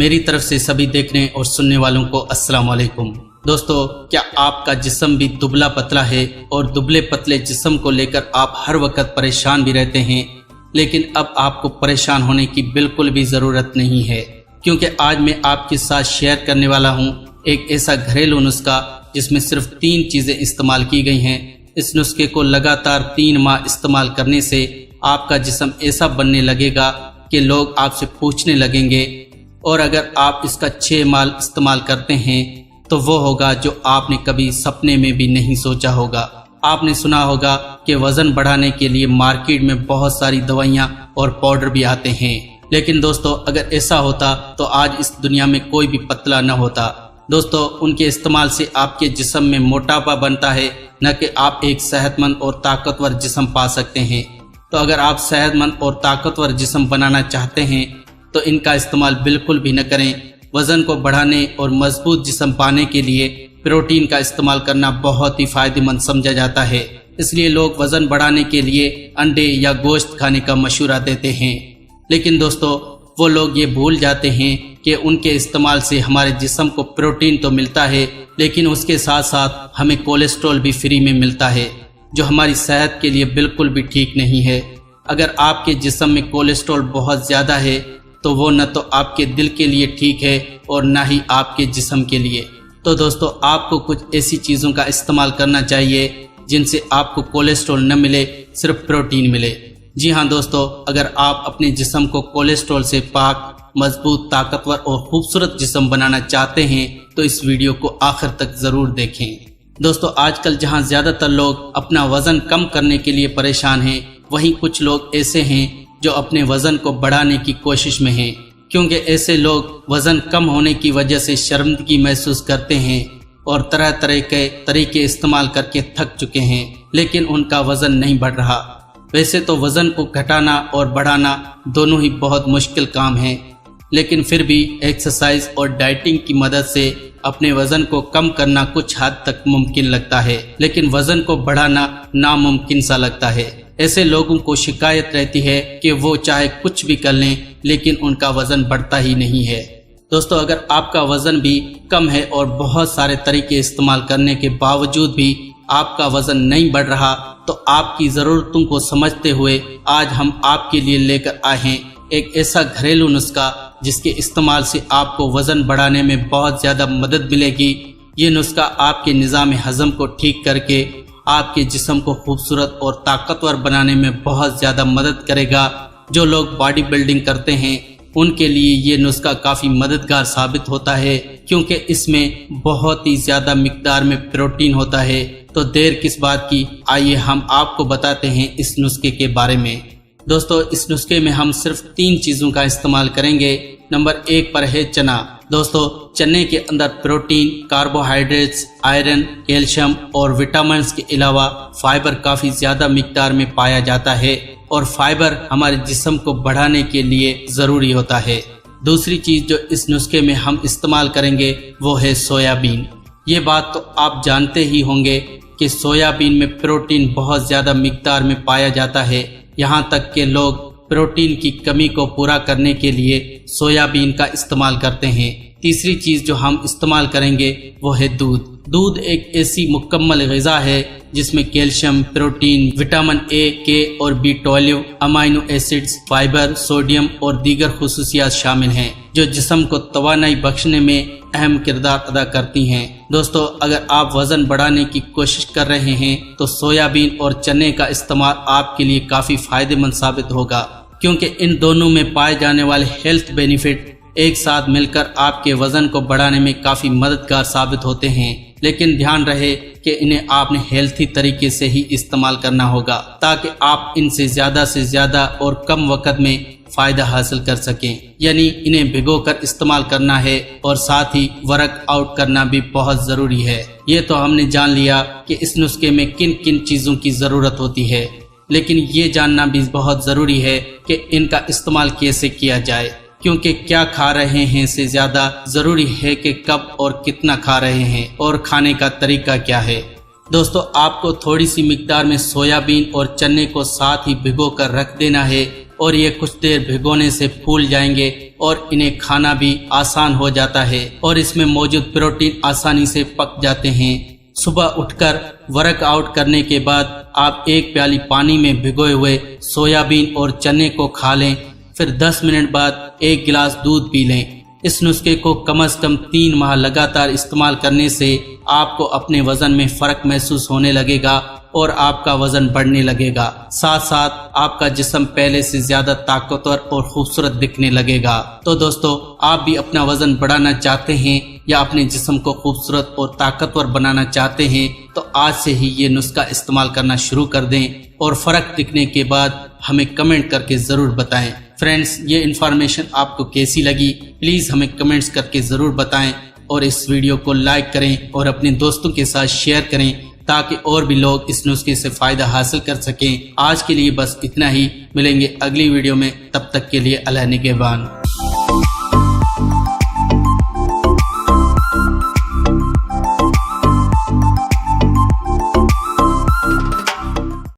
میری طرف سے سبھی دیکھنے اور سننے والوں کو السلام علیکم۔ دوستو، کیا آپ کا جسم بھی دبلا پتلا ہے اور دبلے پتلے جسم کو لے کر آپ ہر وقت پریشان بھی رہتے ہیں؟ لیکن اب آپ کو پریشان ہونے کی بالکل بھی ضرورت نہیں ہے، کیونکہ آج میں آپ کے ساتھ شیئر کرنے والا ہوں ایک ایسا گھریلو نسخہ جس میں صرف 3 چیزیں استعمال کی گئی ہیں۔ اس نسخے کو لگاتار 3 ماہ استعمال کرنے سے آپ کا جسم ایسا بننے لگے گا کہ لوگ آپ سے پوچھنے لگیں گے، اور اگر آپ اس کا 6 ماہ استعمال کرتے ہیں تو وہ ہوگا جو آپ نے کبھی سپنے میں بھی نہیں سوچا ہوگا۔ آپ نے سنا ہوگا کہ وزن بڑھانے کے لیے مارکیٹ میں بہت ساری دوائیاں اور پاؤڈر بھی آتے ہیں، لیکن دوستو اگر ایسا ہوتا تو آج اس دنیا میں کوئی بھی پتلا نہ ہوتا۔ دوستو، ان کے استعمال سے آپ کے جسم میں موٹاپا بنتا ہے، نہ کہ آپ ایک صحت مند اور طاقتور جسم پا سکتے ہیں۔ تو اگر آپ صحت مند اور طاقتور جسم بنانا چاہتے ہیں تو ان کا استعمال بالکل بھی نہ کریں۔ وزن کو بڑھانے اور مضبوط جسم پانے کے لیے پروٹین کا استعمال کرنا بہت ہی فائدہ مند سمجھا جاتا ہے، اس لیے لوگ وزن بڑھانے کے لیے انڈے یا گوشت کھانے کا مشورہ دیتے ہیں۔ لیکن دوستو، وہ لوگ یہ بھول جاتے ہیں کہ ان کے استعمال سے ہمارے جسم کو پروٹین تو ملتا ہے، لیکن اس کے ساتھ ساتھ ہمیں کولیسٹرول بھی فری میں ملتا ہے، جو ہماری صحت کے لیے بالکل بھی ٹھیک نہیں ہے۔ اگر آپ کے جسم میں کولیسٹرول بہت زیادہ ہے تو وہ نہ تو آپ کے دل کے لیے ٹھیک ہے اور نہ ہی آپ کے جسم کے لیے۔ تو دوستو، آپ کو کچھ ایسی چیزوں کا استعمال کرنا چاہیے جن سے آپ کو کولیسٹرول نہ ملے، صرف پروٹین ملے۔ جی ہاں دوستو، اگر آپ اپنے جسم کو کولیسٹرول سے پاک، مضبوط، طاقتور اور خوبصورت جسم بنانا چاہتے ہیں تو اس ویڈیو کو آخر تک ضرور دیکھیں۔ دوستو، آج کل جہاں زیادہ تر لوگ اپنا وزن کم کرنے کے لیے پریشان ہیں، وہیں کچھ لوگ ایسے ہیں جو اپنے وزن کو بڑھانے کی کوشش میں ہیں، کیونکہ ایسے لوگ وزن کم ہونے کی وجہ سے شرمندگی محسوس کرتے ہیں اور طرح طرح کے طریقے استعمال کر کے تھک چکے ہیں، لیکن ان کا وزن نہیں بڑھ رہا۔ ویسے تو وزن کو گھٹانا اور بڑھانا دونوں ہی بہت مشکل کام ہیں، لیکن پھر بھی ایکسرسائز اور ڈائٹنگ کی مدد سے اپنے وزن کو کم کرنا کچھ حد تک ممکن لگتا ہے، لیکن وزن کو بڑھانا ناممکن سا لگتا ہے۔ ایسے لوگوں کو شکایت رہتی ہے کہ وہ چاہے کچھ بھی کر لیں لیکن ان کا وزن بڑھتا ہی نہیں ہے۔ دوستو، اگر آپ کا وزن بھی کم ہے اور بہت سارے طریقے استعمال کرنے کے باوجود بھی آپ کا وزن نہیں بڑھ رہا تو آپ کی ضرورتوں کو سمجھتے ہوئے آج ہم آپ کے لیے لے کر آئے ہیں ایک ایسا گھریلو نسخہ جس کے استعمال سے آپ کو وزن بڑھانے میں بہت زیادہ مدد ملے گی۔ یہ نسخہ آپ کے نظام ہضم کو ٹھیک کر کے آپ کے جسم کو خوبصورت اور طاقتور بنانے میں بہت زیادہ مدد کرے گا۔ جو لوگ باڈی بلڈنگ کرتے ہیں ان کے لیے یہ نسخہ کافی مددگار ثابت ہوتا ہے، کیونکہ اس میں بہت ہی زیادہ مقدار میں پروٹین ہوتا ہے۔ تو دیر کس بات کی، آئیے ہم آپ کو بتاتے ہیں اس نسخے کے بارے میں۔ دوستو، اس نسخے میں ہم صرف 3 چیزوں کا استعمال کریں گے۔ نمبر 1 پر ہے چنا۔ دوستو، چنے کے اندر پروٹین، کاربوہائیڈریٹس، آئرن، کیلشیم اور وٹامنز کے علاوہ فائبر کافی زیادہ مقدار میں پایا جاتا ہے، اور فائبر ہمارے جسم کو بڑھانے کے لیے ضروری ہوتا ہے۔ دوسری چیز جو اس نسخے میں ہم استعمال کریں گے وہ ہے سویا بین۔ یہ بات تو آپ جانتے ہی ہوں گے کہ سویا بین میں پروٹین بہت زیادہ مقدار میں پایا جاتا ہے، یہاں تک کہ لوگ پروٹین کی کمی کو پورا کرنے کے لیے سویا بین کا استعمال کرتے ہیں۔ تیسری چیز جو ہم استعمال کریں گے وہ ہے دودھ۔ دودھ ایک ایسی مکمل غذا ہے جس میں کیلشیم، پروٹین، وٹامن اے، کے اور B12، amino acids, fibre, sodium اور دیگر خصوصیات شامل ہیں جو جسم کو توانائی بخشنے میں اہم کردار ادا کرتی ہیں۔ دوستو، اگر آپ وزن بڑھانے کی کوشش کر رہے ہیں تو سویا بین اور چنے کا استعمال آپ کے لیے کافی فائدہ مند ثابت ہوگا، کیونکہ ان دونوں میں پائے جانے والے ہیلتھ بینیفٹ ایک ساتھ مل کر آپ کے وزن کو بڑھانے میں کافی مددگار ثابت ہوتے ہیں۔ لیکن دھیان رہے کہ انہیں آپ نے ہیلتھی طریقے سے ہی استعمال کرنا ہوگا تاکہ آپ ان سے زیادہ اور کم وقت میں فائدہ حاصل کر سکیں، یعنی انہیں بھگو کر استعمال کرنا ہے اور ساتھ ہی ورک آؤٹ کرنا بھی بہت ضروری ہے۔ یہ تو ہم نے جان لیا کہ اس نسخے میں کن کن چیزوں کی ضرورت ہوتی ہے، لیکن یہ جاننا بھی بہت ضروری ہے کہ ان کا استعمال کیسے کیا جائے، کیونکہ کیا کھا رہے ہیں سے زیادہ ضروری ہے کہ کب اور کتنا کھا رہے ہیں اور کھانے کا طریقہ کیا ہے۔ دوستو، آپ کو تھوڑی سی مقدار میں سویا بین اور چنے کو ساتھ ہی بھگو کر رکھ دینا ہے اور یہ کچھ دیر بھگونے سے پھول جائیں گے اور انہیں کھانا بھی آسان ہو جاتا ہے اور اس میں موجود پروٹین آسانی سے پک جاتے ہیں۔ صبح اٹھ کر ورک آؤٹ کرنے کے بعد آپ 1 پیالی پانی میں بھگوئے ہوئے سویابین اور چنے کو کھا لیں، پھر 10 منٹ بعد 1 گلاس دودھ پی لیں۔ اس نسخے کو کم از کم 3 ماہ لگاتار استعمال کرنے سے آپ کو اپنے وزن میں فرق محسوس ہونے لگے گا اور آپ کا وزن بڑھنے لگے گا، ساتھ ساتھ آپ کا جسم پہلے سے زیادہ طاقتور اور خوبصورت دکھنے لگے گا۔ تو دوستو، آپ بھی اپنا وزن بڑھانا چاہتے ہیں یا اپنے جسم کو خوبصورت اور طاقتور بنانا چاہتے ہیں تو آج سے ہی یہ نسخہ استعمال کرنا شروع کر دیں اور فرق دکھنے کے بعد ہمیں کمنٹ کر کے ضرور بتائیں۔ فرینڈز، یہ انفارمیشن آپ کو کیسی لگی پلیز ہمیں کمنٹس کر کے ضرور بتائیں اور اس ویڈیو کو لائک کریں اور اپنے دوستوں کے ساتھ شیئر کریں تاکہ اور بھی لوگ اس نسخے سے فائدہ حاصل کر سکیں۔ آج کے لیے بس اتنا ہی، ملیں گے اگلی ویڈیو میں، تب تک کے لیے اللہ نگہبان۔